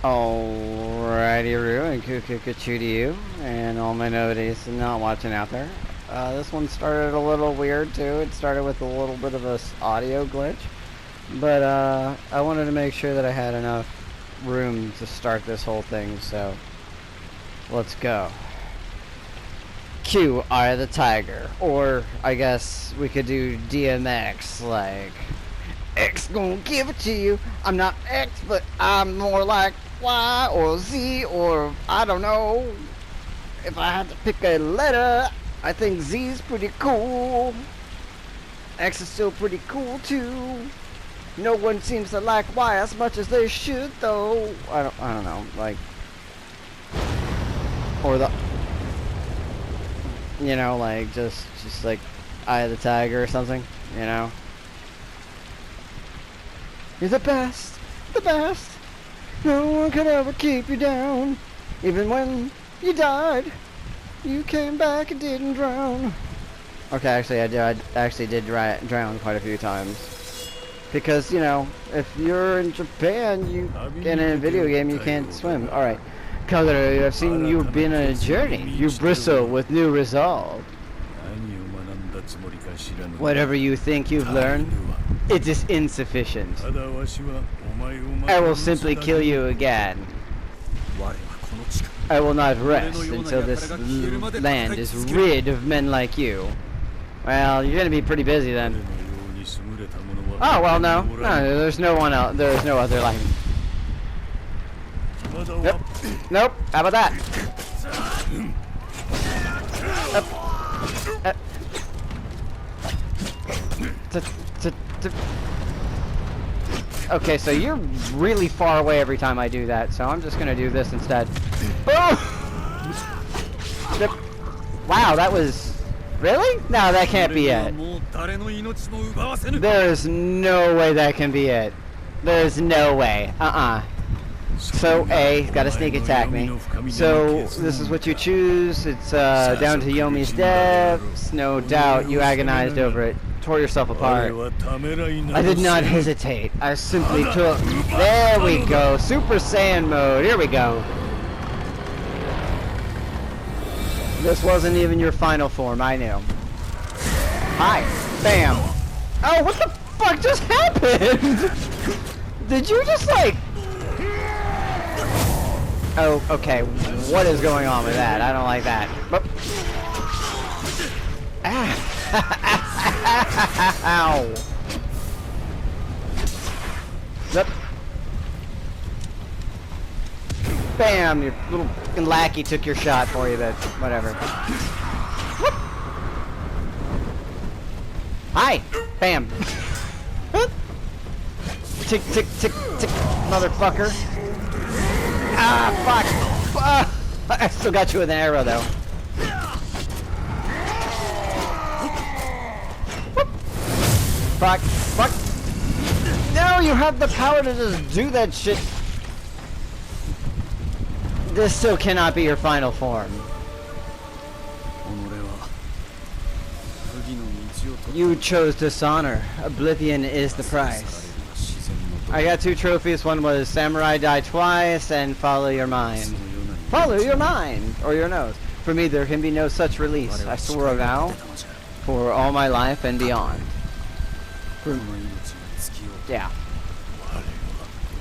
Alrighty, Roo, and Kukukachu to you, and all my noties not watching out there. This one started a little weird too. It started with a little bit of a audio glitch, but I wanted to make sure that I had enough room to start this whole thing, so let's go. Q, Eye of the Tiger, or I guess we could do DMX, like X gonna give it to you. I'm not X, but I'm more like Y or Z, or I don't know. If I had to pick a letter, I think Z is pretty cool. X is still pretty cool too. No one seems to like Y as much as they should, though. I don't know, like, or the, you know, like just like Eye of the Tiger or something, you know. You're the best, the best. No one could ever keep you down. Even when you died, you came back and didn't drown. Okay, actually, I actually did drown quite a few times. Because, you know, if you're in Japan, in a video game, you can't swim. Alright. Kagura, I've seen you've been on a journey. You bristle with new resolve. Whatever you think you've learned, it is insufficient. I will simply kill you again. I will not rest until this land is rid of men like you. Well, you're gonna be pretty busy then. Oh, well, no, there's no one else. There's no other like me. Nope. Nope. How about that? Okay, so you're really far away every time I do that, so I'm just gonna do this instead. Oh! Wow, that was... Really? No, that can't be it. There's no way that can be it. There's no way. So, A, gotta sneak attack me. So, this is what you choose. It's down to Yomi's depths. No doubt you agonized over it. Tore yourself apart. I did not hesitate. I simply took... There we go. Super Saiyan mode. Here we go. This wasn't even your final form. I knew. Hi. Bam. Oh, what the fuck just happened? Did you just like... Oh, okay. What is going on with that? I don't like that. Ow. Yep. Bam! Your little lackey took your shot for you, but whatever. Whoop. Hi! Bam! Tick, tick, tick, tick, motherfucker. Ah, fuck! I still got you with an arrow, though. Whoop. Fuck, fuck! No, you have the power to just do that shit. This still cannot be your final form. You chose dishonor. Oblivion is the price. I got 2 trophies. One was Samurai Die Twice and Follow Your Mind. Follow your mind! Or your nose. For me, there can be no such release. I swore a vow for all my life and beyond. Yeah.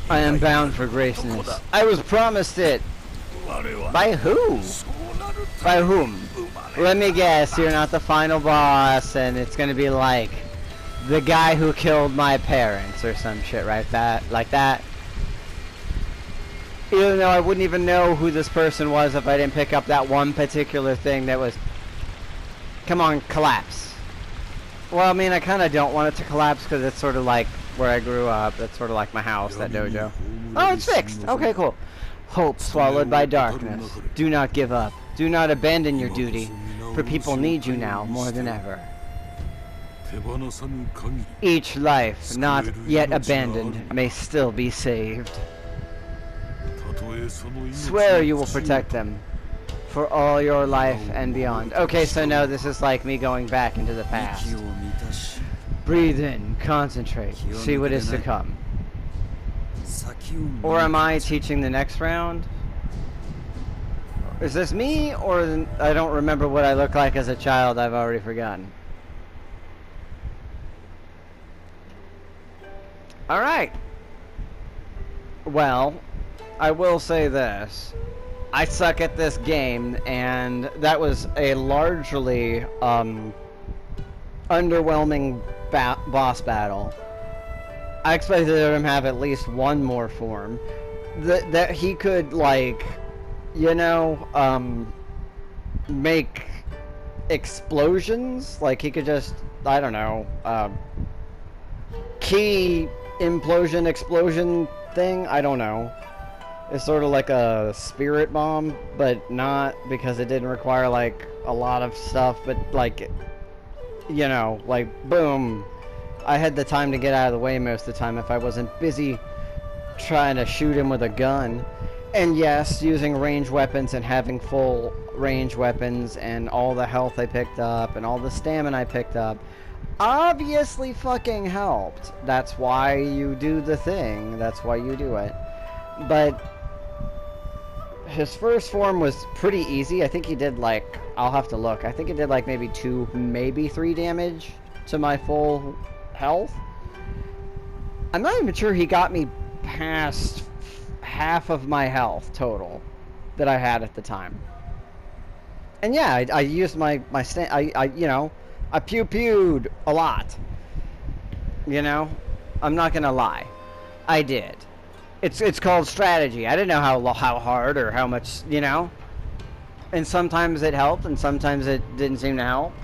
I am bound for greatness. I was promised it. By who? By whom? Let me guess, you're not the final boss, and it's gonna be like the guy who killed my parents or some shit, right? Like that. Even though I wouldn't even know who this person was if I didn't pick up that one particular thing that was... Come on, collapse. Well, I mean, I kind of don't want it to collapse because it's sort of like where I grew up. That's sort of like my house, that dojo. Oh, it's fixed. Okay, cool. Hope swallowed by darkness. Do not give up. Do not abandon your duty, for people need you now more than ever. Each life not yet abandoned may still be saved. Swear you will protect them for all your life and beyond. Okay, so no, this is like me going back into the past. Breathe in, concentrate, see what is to come. Or am I teaching the next round? Is this me, or I don't remember what I look like as a child? I've already forgotten. Alright. Well, I will say this. I suck at this game, and that was a largely underwhelming boss battle. I expected him to have at least one more form. That he could, like, you know, make explosions. Like, he could just, I don't know, key implosion explosion thing. I don't know. It's sort of like a spirit bomb, but not, because it didn't require, like, a lot of stuff, but, like, you know, like, boom. I had the time to get out of the way most of the time if I wasn't busy trying to shoot him with a gun. And yes, using range weapons and having full range weapons and all the health I picked up and all the stamina I picked up obviously fucking helped. That's why you do the thing. That's why you do it. But his first form was pretty easy. I think he did, like, I'll have to look. I think it did like maybe 2, maybe 3 damage to my full health. I'm not even sure he got me past half of my health total that I had at the time. And yeah, I used my you know, I pew-pewed a lot. You know, I'm not gonna lie, I did. It's called strategy. I didn't know how hard or how much, you know. And sometimes it helped, and sometimes it didn't seem to help.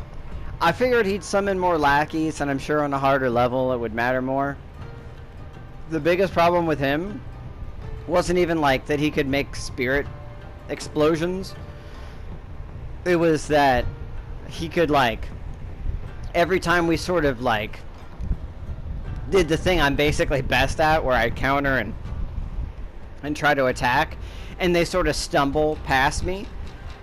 I figured he'd summon more lackeys, and I'm sure on a harder level it would matter more. The biggest problem with him wasn't even like that he could make spirit explosions. It was that he could, like, every time we sort of, like, did the thing I'm basically best at, where I counter and try to attack, and they sort of stumble past me.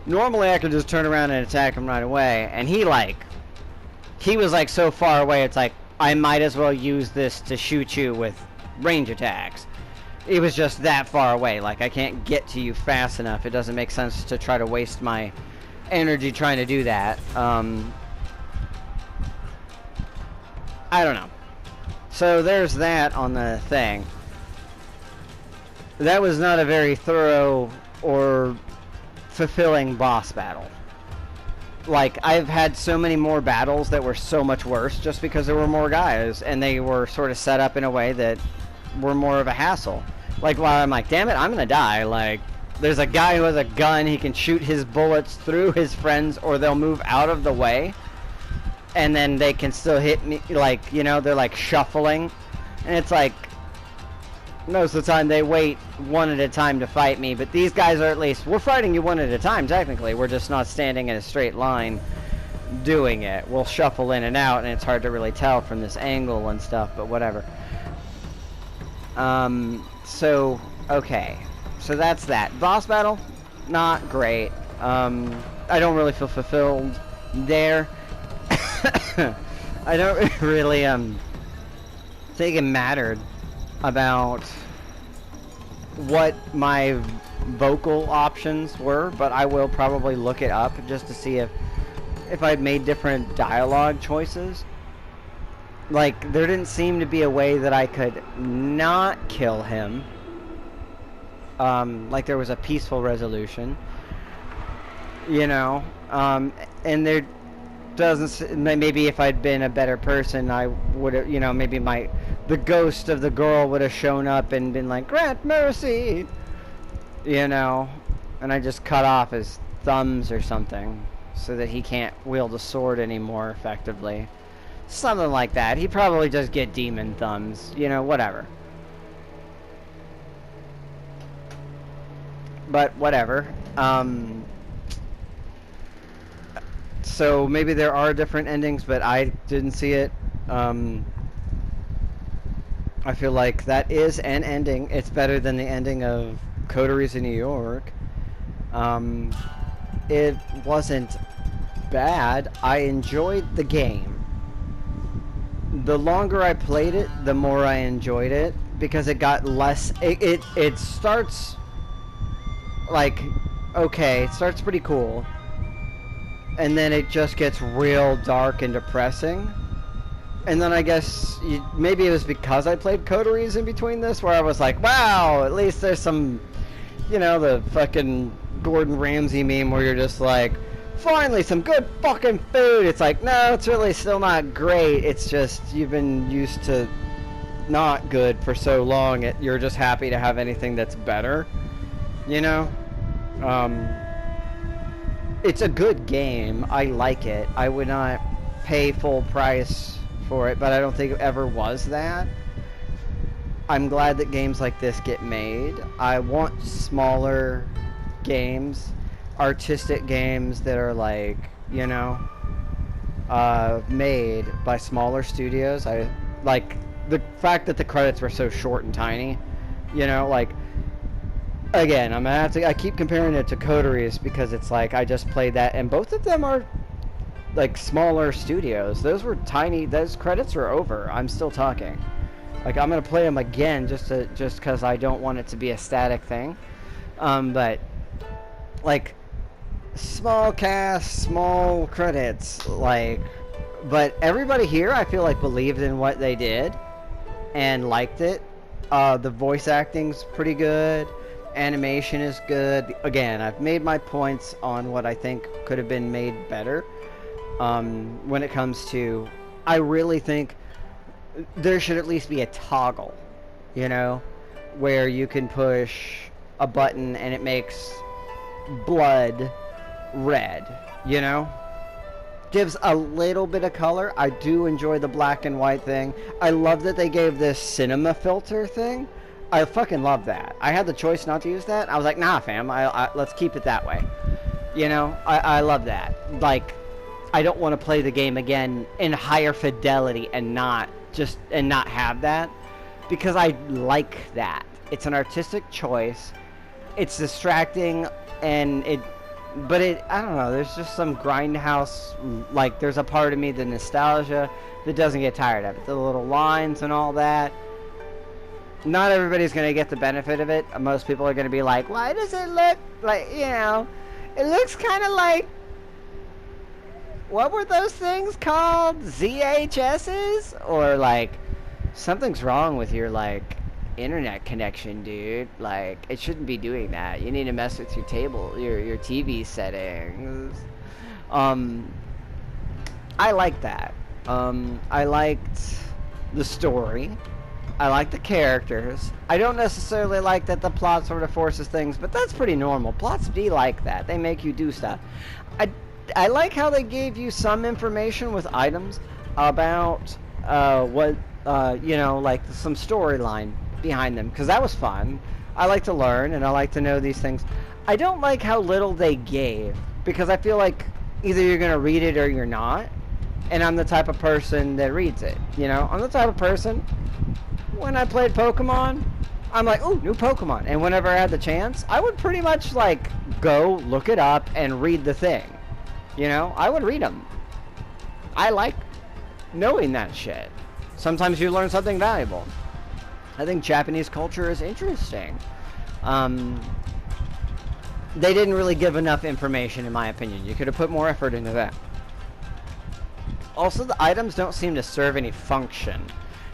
Normally I could just turn around and attack him right away, and he was like so far away, it's like I might as well use this to shoot you with range attacks. It was just that far away, like I can't get to you fast enough. It doesn't make sense to try to waste my energy trying to do that. I don't know. So there's that on the thing. That was not a very thorough or fulfilling boss battle. Like, I've had so many more battles that were so much worse just because there were more guys, and they were sort of set up in a way that were more of a hassle. Like, while I'm like, damn it, I'm gonna die. Like, there's a guy who has a gun, he can shoot his bullets through his friends, or they'll move out of the way, and then they can still hit me, like, you know, they're like shuffling, and it's like, most of the time they wait one at a time to fight me, but these guys are at least, we're fighting you one at a time technically, we're just not standing in a straight line doing it. We'll shuffle in and out, and it's hard to really tell from this angle and stuff, but whatever. So, okay, so that's that. Boss battle, not great. I don't really feel fulfilled there. I don't really, think it mattered about what my vocal options were, but I will probably look it up just to see if I'd made different dialogue choices. Like, there didn't seem to be a way that I could not kill him. Like there was a peaceful resolution, you know, and there doesn't, maybe if I'd been a better person, I would have, you know, maybe the ghost of the girl would have shown up and been like, grant mercy, you know, and I just cut off his thumbs or something so that he can't wield a sword anymore effectively. Something like that. He'd probably just get demon thumbs, you know, whatever. But whatever. So maybe there are different endings, but I didn't see it. I feel like that is an ending. It's better than the ending of Coteries in New York. It wasn't bad. I enjoyed the game. The longer I played it, the more I enjoyed it. because it got less. It starts like okay, it starts pretty cool, and then it just gets real dark and depressing. And then I guess maybe it was because I played Coteries in between this, where I was like, wow, at least there's some, you know, the fucking Gordon Ramsay meme where you're just like, finally some good fucking food. It's like, no, it's really still not great. It's just you've been used to not good for so long, you're just happy to have anything that's better, you know? It's a good game. I like it. I would not pay full price for it, but I don't think it ever was that. I'm glad that games like this get made. I want smaller games, artistic games that are like, you know, made by smaller studios. I like the fact that the credits were so short and tiny, you know, like, again, I'm gonna have to, I keep comparing it to Coteries because it's like, I just played that, and both of them are like smaller studios. Those were tiny. Those credits are over. I'm still talking. Like, I'm gonna play them again just because I don't want it to be a static thing. But like small cast, small credits, like, but everybody here I feel like believed in what they did and liked it. The voice acting's pretty good. Animation is good. Again, I've made my points on what I think could have been made better. When it comes to, I really think there should at least be a toggle, you know, where you can push a button and it makes blood red, you know? Gives a little bit of color. I do enjoy the black and white thing. I love that they gave this cinema filter thing. I fucking love that. I had the choice not to use that. I was like, nah, fam, let's keep it that way. You know, I love that. Like, I don't want to play the game again in higher fidelity and not have that, because I like that. It's an artistic choice. It's distracting, and I don't know, there's just some grindhouse, like, there's a part of me, the nostalgia, that doesn't get tired of it. The little lines and all that. Not everybody's going to get the benefit of it. Most people are going to be like, why does it look like, you know, it looks kind of like, what were those things called? ZHSs? Or like, something's wrong with your, like, internet connection, dude. Like, it shouldn't be doing that. You need to mess with your your TV settings. I like that. I liked the story. I like the characters. I don't necessarily like that the plot sort of forces things, but that's pretty normal. Plots be like that. They make you do stuff. I like how they gave you some information with items about what, you know, like some storyline behind them, because that was fun. I like to learn, and I like to know these things. I don't like how little they gave, because I feel like either you're going to read it or you're not, and I'm the type of person that reads it, you know? I'm the type of person, when I played Pokemon, I'm like, ooh, new Pokemon, and whenever I had the chance, I would pretty much, like, go look it up and read the thing. You know, I would read them. I like knowing that shit. Sometimes you learn something valuable. I think Japanese culture is interesting. They didn't really give enough information, in my opinion. You could have put more effort into that. Also, the items don't seem to serve any function.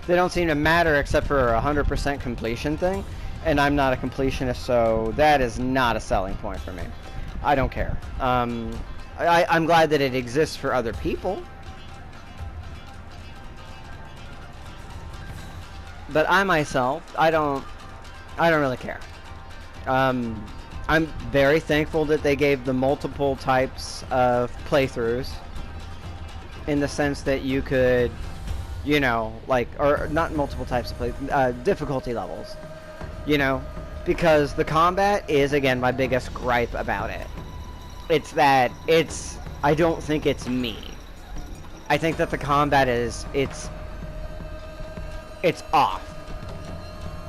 They don't seem to matter except for a 100% completion thing. And I'm not a completionist, so that is not a selling point for me. I don't care. I'm glad that it exists for other people. But I myself, I don't really care. I'm very thankful that they gave the multiple types of playthroughs, in the sense that you could, you know, like, or not multiple types of difficulty levels, you know, because the combat is, again, my biggest gripe about it. It's that I don't think it's me. I think that the combat it's off.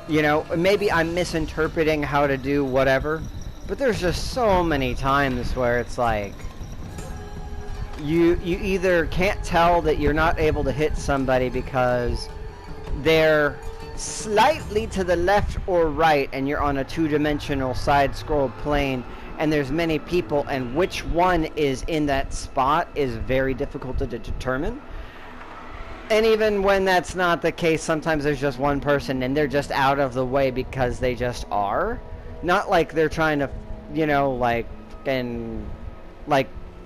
You know, maybe I'm misinterpreting how to do whatever, but there's just so many times where it's like, you either can't tell that you're not able to hit somebody because they're slightly to the left or right and you're on a two-dimensional side-scroll plane and there's many people, and which one is in that spot is very difficult to determine. And even when that's not the case, sometimes there's just one person and they're just out of the way because they just are. Not like they're trying to, you know, like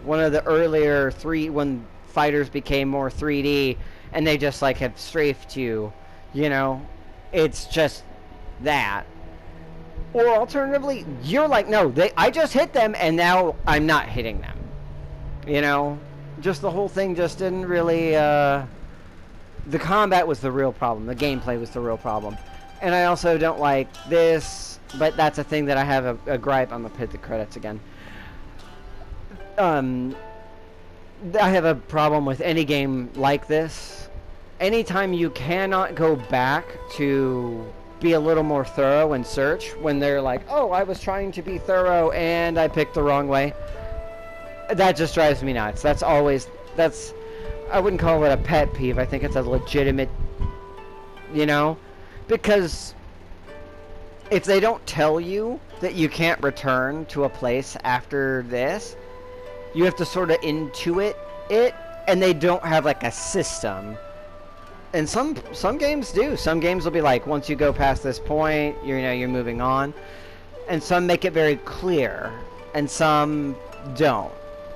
one of the earlier when fighters became more 3D and they just like have strafed you, you know. It's just that. Or alternatively, you're like, no, I just hit them and now I'm not hitting them. You know? Just the whole thing just didn't really, the combat was the real problem. The gameplay was the real problem. And I also don't like this, but that's a thing that I have a gripe. I'm going to hit the credits again. I have a problem with any game like this. Anytime you cannot go back to be a little more thorough and search when they're like, oh, I was trying to be thorough and I picked the wrong way. That just drives me nuts. I wouldn't call it a pet peeve. I think it's a legitimate, you know, because if they don't tell you that you can't return to a place after this, you have to sort of intuit it, and they don't have like a system. And some games do. Some games will be like, once you go past this point, you're moving on. And some make it very clear, and some don't.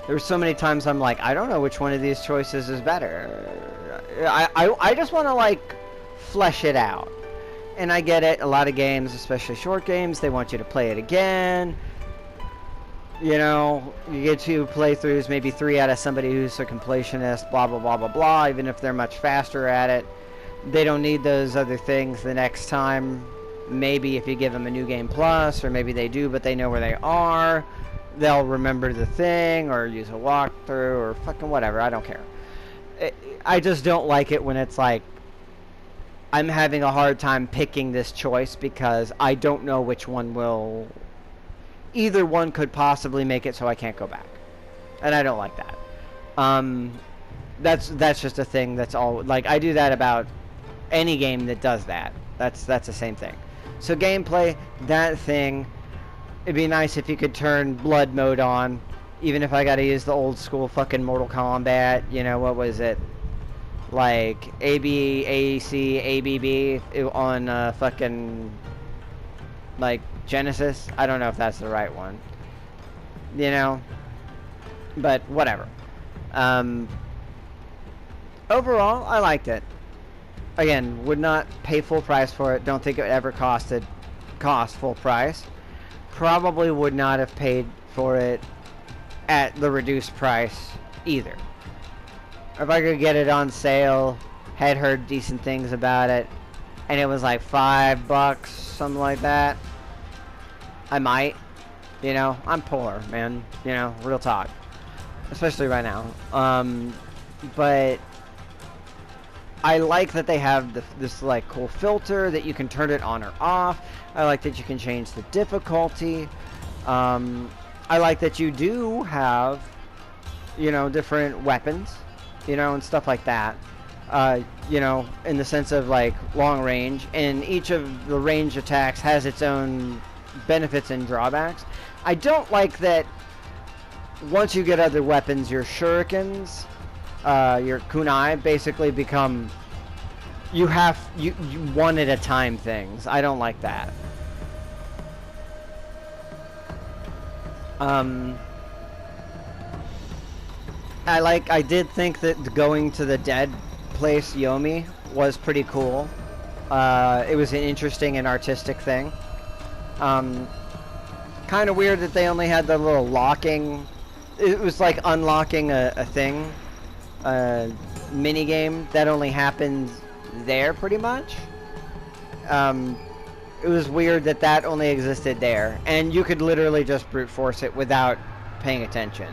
There's so many times I'm like, I don't know which one of these choices is better. I just want to like flesh it out. And I get it. A lot of games, especially short games, they want you to play it again. You know, you get 2 playthroughs, maybe 3 out of somebody who's a completionist, blah, blah, blah, blah, blah. Even if they're much faster at it, they don't need those other things the next time. Maybe if you give them a New Game Plus, or maybe they do, but they know where they are. They'll remember the thing, or use a walkthrough, or fucking whatever. I don't care. I just don't like it when it's like, I'm having a hard time picking this choice because I don't know which one will... Either one could possibly make it so I can't go back. And I don't like that. That's just a thing that's all... Like, I do that about any game that does that. That's the same thing. So gameplay, that thing... It'd be nice if you could turn blood mode on. Even if I gotta use the old school fucking Mortal Kombat. You know, what was it? Like, AB, AC, ABB on fucking... Like, Genesis. I don't know if that's the right one. You know? But, whatever. Overall, I liked it. Again, would not pay full price for it. Don't think it ever cost full price. Probably would not have paid for it at the reduced price either. If I could get it on sale, had heard decent things about it, and it was like $5, something like that, I might. You know, I'm poor, man. You know, real talk. Especially right now. But I like that they have this like cool filter that you can turn it on or off. I like that you can change the difficulty. I like that you do have, you know, different weapons, you know, and stuff like that. You know, in the sense of like long range, and each of the range attacks has its own benefits and drawbacks. I don't like that once you get other weapons, your shurikens, your kunai basically become you one at a time things. I don't like that. I did think that going to the dead place Yomi was pretty cool. It was an interesting and artistic thing. Kind of weird that they only had the little locking. It was like unlocking a thing, a mini game that only happens there pretty much. It was weird that only existed there, and you could literally just brute force it without paying attention.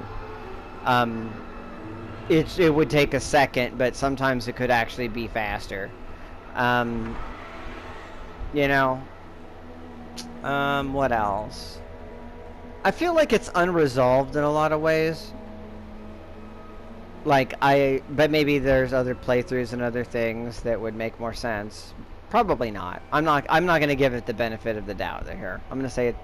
It would take a second, but sometimes it could actually be faster. You know. What else? I feel like it's unresolved in a lot of ways. Like, but maybe there's other playthroughs and other things that would make more sense. Probably not. I'm not going to give it the benefit of the doubt here. I'm going to say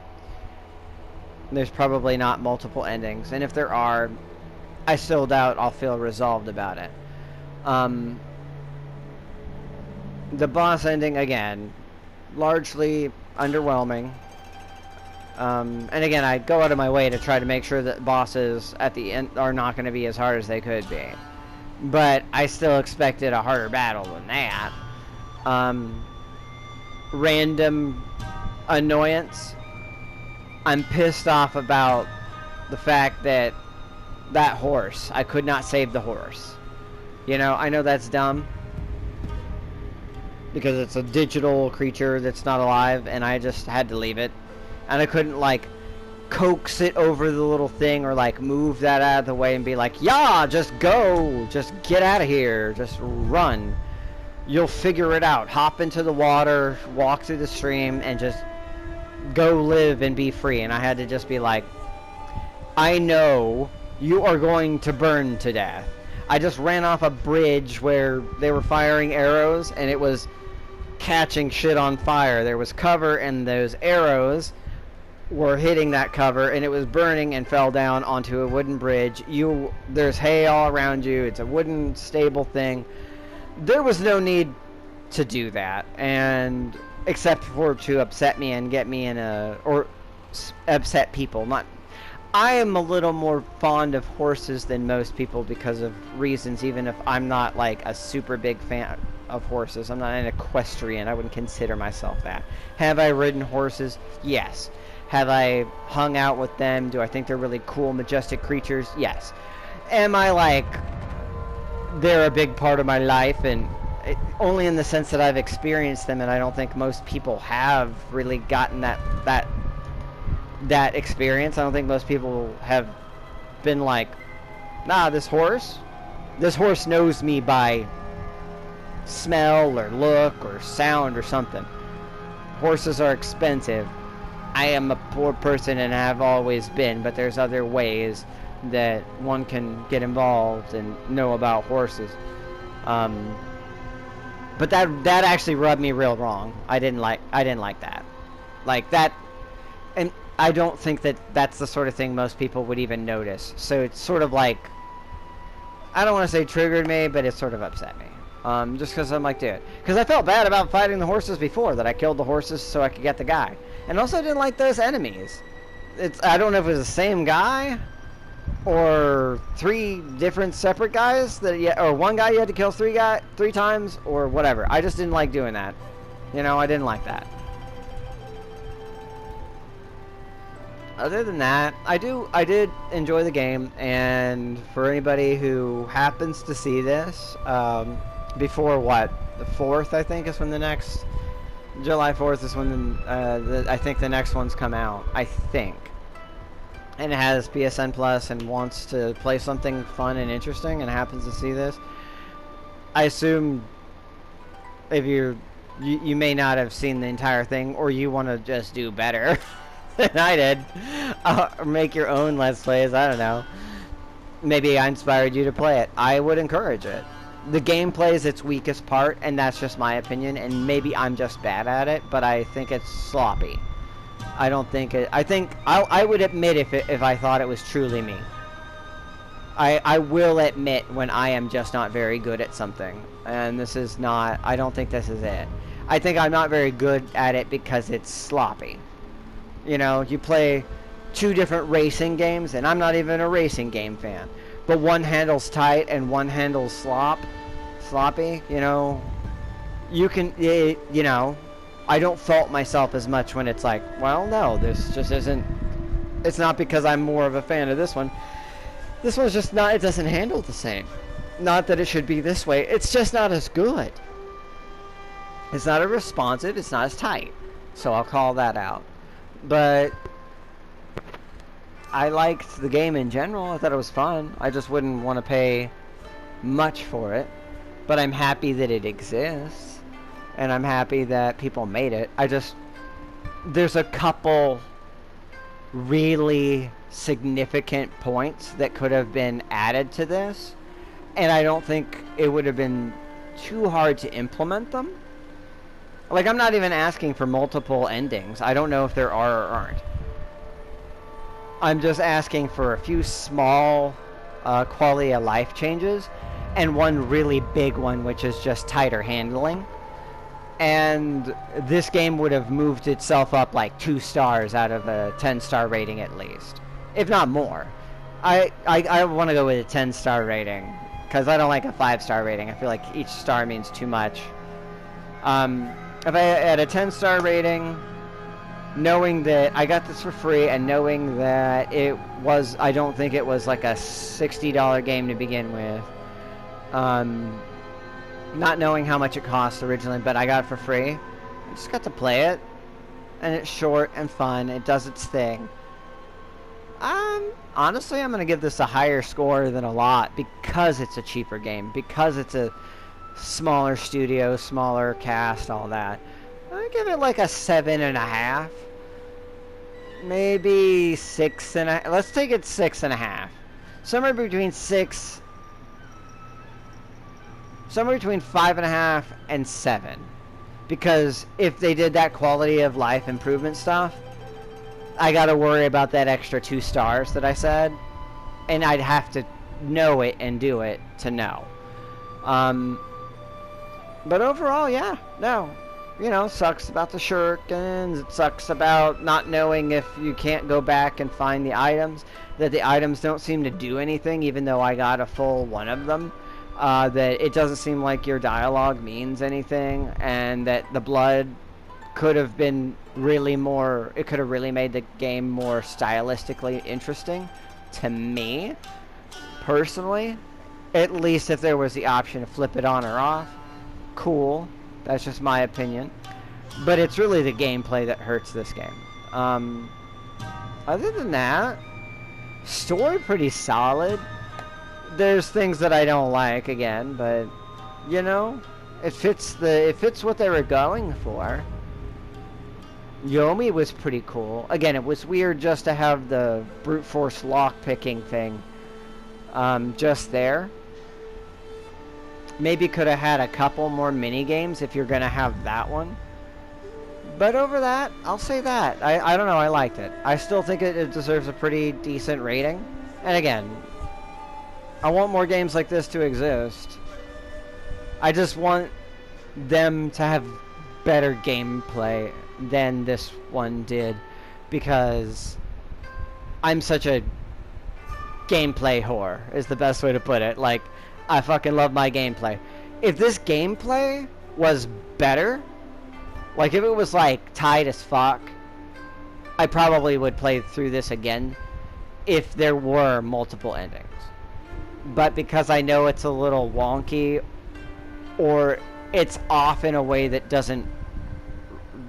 there's probably not multiple endings, and if there are, I still doubt I'll feel resolved about it. The boss ending, again, largely underwhelming. And again, I go out of my way to try to make sure that bosses at the end are not going to be as hard as they could be. But I still expected a harder battle than that. Random annoyance. I'm pissed off about the fact that horse, I could not save the horse. You know, I know that's dumb, because it's a digital creature that's not alive, and I just had to leave it. And I couldn't, like, coax it over the little thing, or, like, move that out of the way and be like, yeah, just go, just get out of here, just run. You'll figure it out. Hop into the water, walk through the stream, and just go live and be free. And I had to just be like, I know you are going to burn to death. I just ran off a bridge where they were firing arrows, and it was catching shit on fire. There was cover, and those arrows were hitting that cover, and it was burning and fell down onto a wooden bridge. There's hay all around you. It's a wooden stable thing. There was no need to do that, and except for to upset me and get me in or upset people. I am a little more fond of horses than most people because of reasons, even if I'm not like a super big fan of horses. I'm not an equestrian. I wouldn't consider myself that. Have I ridden horses? Yes. Have I hung out with them? Do I think they're really cool, majestic creatures? Yes. Am I like, they're a big part of my life, and only in the sense that I've experienced them, and I don't think most people have really gotten that experience. I don't think most people have been like, nah, this horse knows me by smell or look or sound or something. Horses are expensive. I am a poor person and have always been, but there's other ways that one can get involved and know about horses. But that actually rubbed me real wrong. I didn't like that. Like that, and I don't think that that's the sort of thing most people would even notice. So it's sort of like, I don't want to say triggered me, but it sort of upset me. Just because I'm like, dude. Because I felt bad about fighting the horses before, that I killed the horses so I could get the guy. And also I didn't like those enemies. I don't know if it was the same guy, or 3 different separate guys, or one guy you had to kill 3 times, or whatever. I just didn't like doing that. You know, I didn't like that. Other than that, I did enjoy the game, and for anybody who happens to see this, before the 4th, I think, is when the next, July 4th is when I think the next one's come out, I think. And it has PSN Plus and wants to play something fun and interesting and happens to see this, I assume if you may not have seen the entire thing, or you want to just do better than I did, or make your own Let's Plays. I don't know. Maybe I inspired you to play it. I would encourage it. The gameplay is its weakest part, and that's just my opinion, and maybe I'm just bad at it, but I think it's sloppy. I don't think it... I would admit if I thought it was truly me. I will admit when I am just not very good at something, and this is not... I don't think this is it. I think I'm not very good at it because it's sloppy. You know, you play 2 different racing games, and I'm not even a racing game fan. But one handles tight and one handles sloppy, you know. You can, you know, I don't fault myself as much when it's like, well, no, this just isn't, it's not because I'm more of a fan of this one. This one's just not, it doesn't handle the same. Not that it should be this way, it's just not as good. It's not as responsive, it's not as tight. So I'll call that out. But I liked the game in general. I thought it was fun. I just wouldn't want to pay much for it. But I'm happy that it exists. And I'm happy that people made it. There's a couple really significant points that could have been added to this. And I don't think it would have been too hard to implement them. Like, I'm not even asking for multiple endings. I don't know if there are or aren't. I'm just asking for a few small quality of life changes and one really big one, which is just tighter handling. And this game would have moved itself up like 2 stars out of a 10-star rating at least, if not more. I want to go with a 10-star rating because I don't like a 5-star rating. I feel like each star means too much. If I had a 10-star rating, knowing that I got this for free and knowing that it was, I don't think it was like a $60 game to begin with. Not knowing how much it cost originally, but I got it for free. I just got to play it, and it's short and fun. It does its thing. Honestly, I'm gonna give this a higher score than a lot because it's a cheaper game, because it's a smaller studio, smaller cast, all that. I give it like a 7.5, maybe 6.5. Let's take it 6.5. Somewhere between 5.5 and 7, because if they did that quality of life improvement stuff, I gotta worry about that extra 2 stars that I said, and I'd have to know it and do it to know. But overall, yeah, no. You know, sucks about the shurikens. It sucks about not knowing if you can't go back and find the items. That the items don't seem to do anything, even though I got a full one of them. That it doesn't seem like your dialogue means anything, and that the blood could have been really more. It could have really made the game more stylistically interesting to me, personally. At least if there was the option to flip it on or off. Cool. That's just my opinion. But it's really the gameplay that hurts this game. Other than that, story pretty solid. There's things that I don't like, again, but you know, it fits what they were going for. Yomi was pretty cool. Again, it was weird just to have the brute force lock picking thing just there. Maybe could have had a couple more mini games if you're gonna have that one. But over that, I'll say that. I don't know, I liked it. I still think it deserves a pretty decent rating. And again, I want more games like this to exist. I just want them to have better gameplay than this one did, because I'm such a gameplay whore, is the best way to put it. Like, I fucking love my gameplay. If this gameplay was better, like if it was like tight as fuck, I probably would play through this again if there were multiple endings. But because I know it's a little wonky, or it's off in a way that doesn't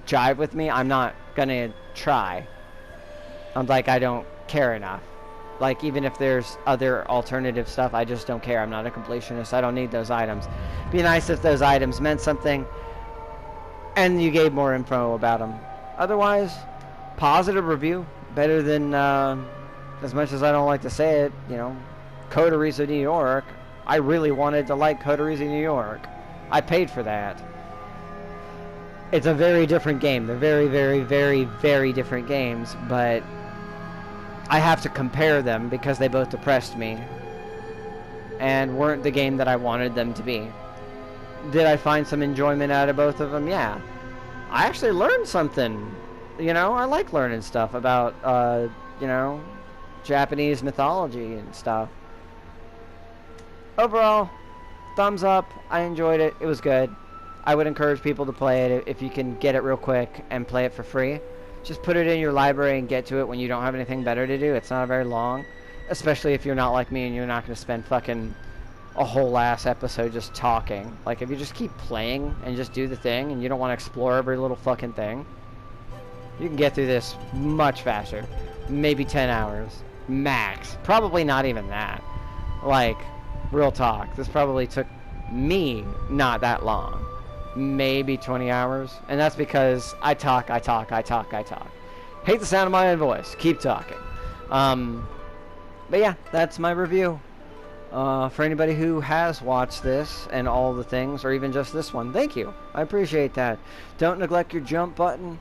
jive with me, I'm not gonna try. I'm like, I don't care enough. Like, even if there's other alternative stuff, I just don't care. I'm not a completionist. I don't need those items. Be nice if those items meant something and you gave more info about them. Otherwise, positive review. Better than, as much as I don't like to say it, you know, Coteries of New York. I really wanted to like Coteries of New York. I paid for that. It's a very different game. They're very, very, very, very different games, but I have to compare them because they both depressed me and weren't the game that I wanted them to be. Did I find some enjoyment out of both of them? Yeah. I actually learned something. You know, I like learning stuff about, you know, Japanese mythology and stuff. Overall, thumbs up. I enjoyed it. It was good. I would encourage people to play it if you can get it real quick and play it for free. Just put it in your library and get to it when you don't have anything better to do. It's not very long, especially if you're not like me and you're not going to spend fucking a whole ass episode just talking. Like, if you just keep playing and just do the thing and you don't want to explore every little fucking thing, you can get through this much faster. Maybe 10 hours. Max. Probably not even that. Like, real talk. This probably took me not that long. Maybe 20 hours, and that's because I talk. Hate the sound of my own voice. Keep talking. But yeah, that's my review. For anybody who has watched this and all the things, or even just this one, thank you. I appreciate that. Don't neglect your jump button.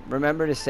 Remember to